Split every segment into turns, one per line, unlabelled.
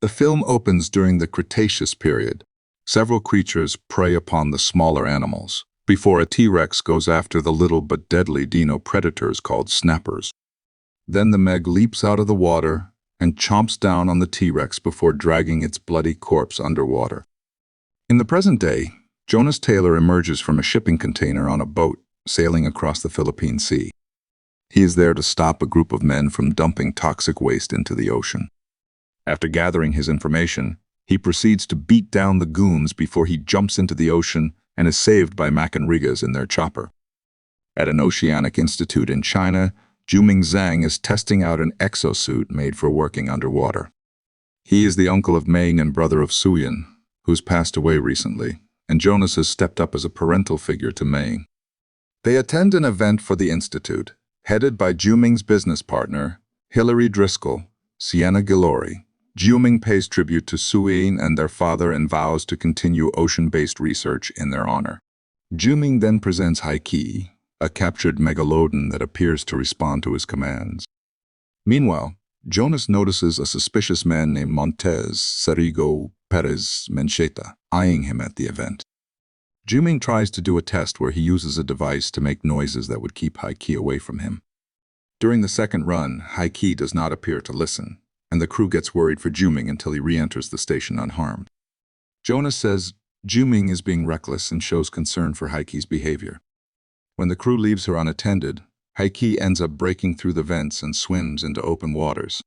The film opens during the Cretaceous period. Several creatures prey upon the smaller animals, before a T-Rex goes after the little but deadly dino predators called snappers. Then the Meg leaps out of the water and chomps down on the T-Rex before dragging its bloody corpse underwater. In the present day, Jonas Taylor emerges from a shipping container on a boat sailing across the Philippine Sea. He is there to stop a group of men from dumping toxic waste into the ocean. After gathering his information, he proceeds to beat down the goons before he jumps into the ocean and is saved by Mac and Rigas in their chopper. At an oceanic institute in China, Juming Zhang is testing out an exosuit made for working underwater. He is the uncle of Meng and brother of Suyin, who's passed away recently, and Jonas has stepped up as a parental figure to Meng. They attend an event for the institute, headed by Juming's business partner, Hilary Driscoll, Sienna Gillory. Juming pays tribute to Suyin and their father and vows to continue ocean-based research in their honor. Juming then presents Haiki, a captured megalodon that appears to respond to his commands. Meanwhile, Jonas notices a suspicious man named Montez Sarigo Perez Mencheta eyeing him at the event. Juming tries to do a test where he uses a device to make noises that would keep Haiki away from him. During the second run, Haiki does not appear to listen, and the crew gets worried for Juming until he re-enters the station unharmed. Jonas says Juming is being reckless and shows concern for Haiki's behavior. When the crew leaves her unattended, Haiki ends up breaking through the vents and swims into open waters.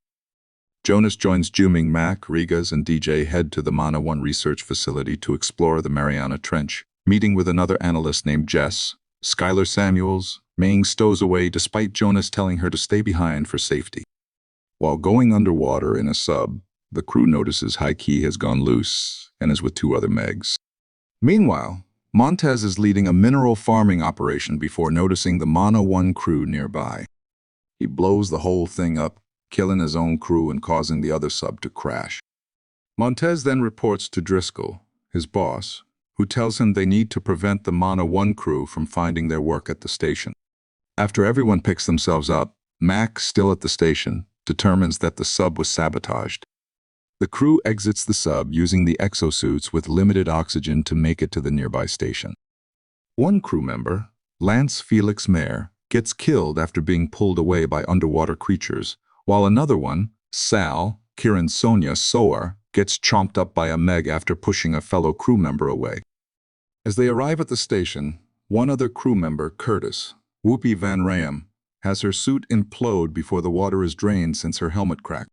Jonas joins Juming, Mac, Rigas, and DJ head to the Mana 1 research facility to explore the Mariana Trench, meeting with another analyst named Jess. Skylar Samuels. Meng stows away despite Jonas telling her to stay behind for safety. While going underwater in a sub, the crew notices Haiki has gone loose and is with two other Megs. Meanwhile, Montez is leading a mineral farming operation before noticing the Mana 1 crew nearby. He blows the whole thing up, killing his own crew and causing the other sub to crash. Montez then reports to Driscoll, his boss, who tells him they need to prevent the Mana 1 crew from finding their work at the station. After everyone picks themselves up, Mac, still at the station, determines that the sub was sabotaged. The crew exits the sub using the exosuits with limited oxygen to make it to the nearby station. One crew member, Lance Felix Mayer, gets killed after being pulled away by underwater creatures, while another one, Sal, Kiran Sonia Soar, gets chomped up by a Meg after pushing a fellow crew member away. As they arrive at the station, one other crew member, Curtis, Whoopi Van Ram, has her suit implode before the water is drained since her helmet cracked.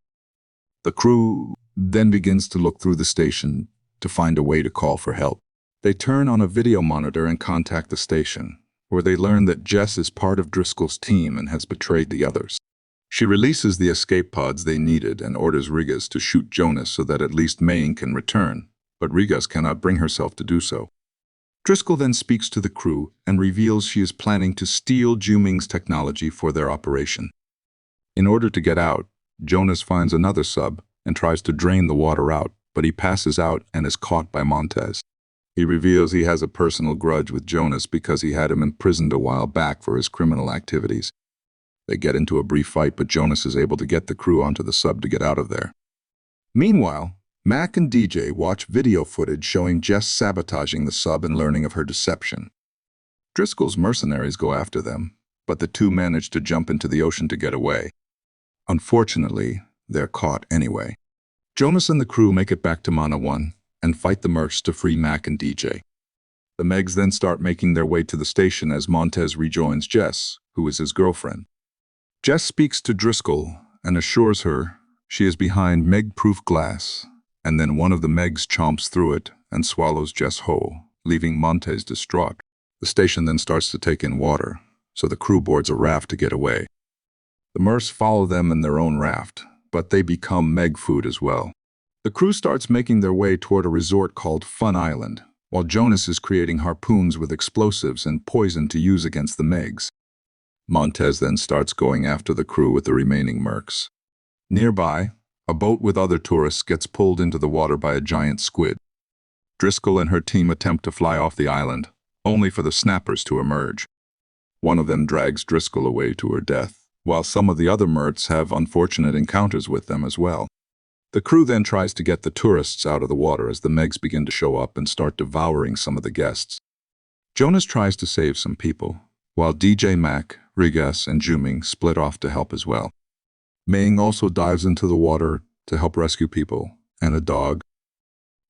The crew then begins to look through the station to find a way to call for help. They turn on a video monitor and contact the station, where they learn that Jess is part of Driscoll's team and has betrayed the others. She releases the escape pods they needed and orders Rigas to shoot Jonas so that at least Meng can return, but Rigas cannot bring herself to do so. Driscoll then speaks to the crew and reveals she is planning to steal Juming's technology for their operation. In order to get out, Jonas finds another sub and tries to drain the water out, but he passes out and is caught by Montez. He reveals he has a personal grudge with Jonas because he had him imprisoned a while back for his criminal activities. They get into a brief fight, but Jonas is able to get the crew onto the sub to get out of there. Meanwhile, Mac and DJ watch video footage showing Jess sabotaging the sub and learning of her deception. Driscoll's mercenaries go after them, but the two manage to jump into the ocean to get away. Unfortunately, they're caught anyway. Jonas and the crew make it back to Mana 1 and fight the mercs to free Mac and DJ. The Megs then start making their way to the station as Montez rejoins Jess, who is his girlfriend. Jess speaks to Driscoll and assures her she is behind Meg-proof glass, and then one of the Megs chomps through it and swallows Jess whole, leaving Montez distraught. The station then starts to take in water, so the crew boards a raft to get away. The mercs follow them in their own raft, but they become Meg food as well. The crew starts making their way toward a resort called Fun Island, while Jonas is creating harpoons with explosives and poison to use against the Megs. Montez then starts going after the crew with the remaining mercs. Nearby, a boat with other tourists gets pulled into the water by a giant squid. Driscoll and her team attempt to fly off the island, only for the snappers to emerge. One of them drags Driscoll away to her death, while some of the other mercs have unfortunate encounters with them as well. The crew then tries to get the tourists out of the water as the Megs begin to show up and start devouring some of the guests. Jonas tries to save some people, while DJ Mac, Rigas, and Juming split off to help as well. Ming also dives into the water to help rescue people and a dog.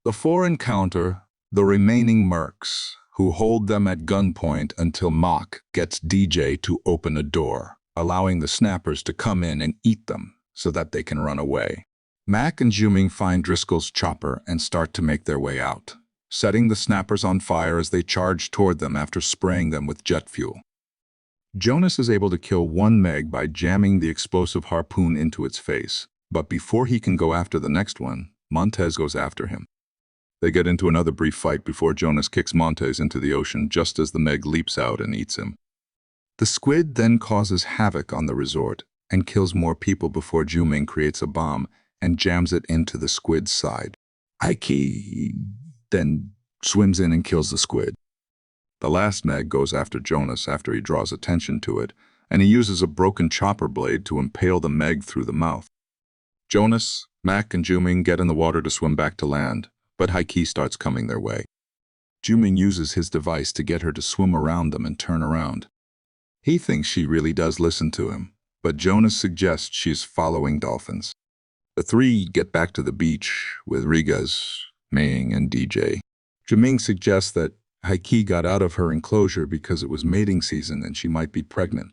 The four encounter the remaining mercs, who hold them at gunpoint until Mach gets DJ to open a door, allowing the snappers to come in and eat them so that they can run away. Mac and Juming find Driscoll's chopper and start to make their way out, setting the snappers on fire as they charge toward them after spraying them with jet fuel. Jonas is able to kill one Meg by jamming the explosive harpoon into its face, but before he can go after the next one, Montez goes after him. They get into another brief fight before Jonas kicks Montez into the ocean just as the Meg leaps out and eats him. The squid then causes havoc on the resort and kills more people before Juming creates a bomb and jams it into the squid's side. Aiki then swims in and kills the squid. The last Meg goes after Jonas after he draws attention to it, and he uses a broken chopper blade to impale the Meg through the mouth. Jonas, Mac, and Juming get in the water to swim back to land, but Haiki starts coming their way. Juming uses his device to get her to swim around them and turn around. He thinks she really does listen to him, but Jonas suggests she's following dolphins. The three get back to the beach with Rigas, Ming, and DJ. Juming suggests that Haiki got out of her enclosure because it was mating season and she might be pregnant.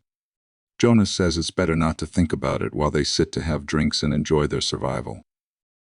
Jonas says it's better not to think about it while they sit to have drinks and enjoy their survival.